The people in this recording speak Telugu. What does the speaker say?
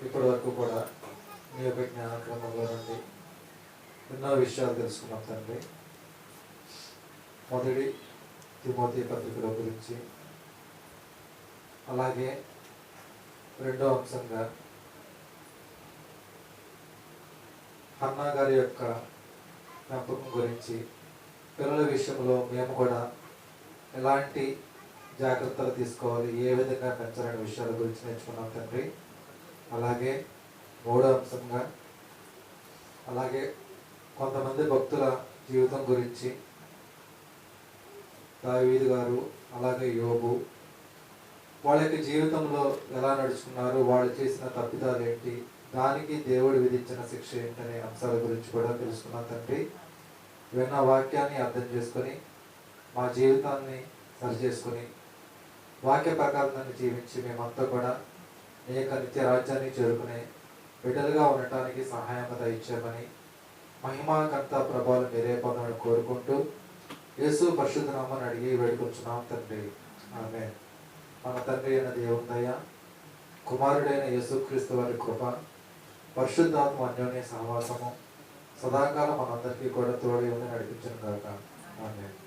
ఇప్పటి వరకు కూడా మీ యొక్క జ్ఞానక్రమంలో నుండి ఎన్నో విషయాలు తెలుసుకున్నాం తండ్రి. మొదటి తిమోతి పత్రికల గురించి, అలాగే రెండో అంశంగా హన్నా గారి యొక్క పెంపకం గురించి, పిల్లల విషయంలో మేము కూడా ఎలాంటి జాగ్రత్తలు తీసుకోవాలి, ఏ విధంగా పెంచాలనే విషయాల గురించి నేర్చుకున్నాం తండ్రి. అలాగే మూడో అంశంగా అలాగే కొంతమంది భక్తుల జీవితం గురించి, దావీదు గారు అలాగే యోబు వాళ్ళ యొక్క జీవితంలో ఎలా నడుచుకున్నారు, వాళ్ళు చేసిన తప్పిదాలు ఏంటి, దానికి దేవుడు విధించిన శిక్ష ఏంటనే అంశాల గురించి కూడా తెలుసుకున్నాం తండ్రి. విన్న వాక్యాన్ని అర్థం చేసుకొని మా జీవితాన్ని సరిచేసుకొని వాక్య ప్రకారాన్ని జీవించి మేమంతా కూడా నీ యొక్క నిత్య రాజ్యాన్ని చేరుకునే బిడ్డలుగా ఉండటానికి సహాయంగా దయచేయమని మహిమాకర్త ప్రభావాలు మీరే పొందాలని కోరుకుంటూ యేసు పరిశుద్ధ నామమున అడిగి వేడుకొంచున్నాం తండ్రి, ఆమేన్. మన తండ్రి అయిన దేవుని దయ, కుమారుడైన యేసుక్రీస్తు వారి కృప, పరిశుద్ధాత్మ అన్యోన్య సహవాసము సదాకాలం మనందరికీ కూడా తోడై ఉండి నడిపించును గాక, ఆమేన్.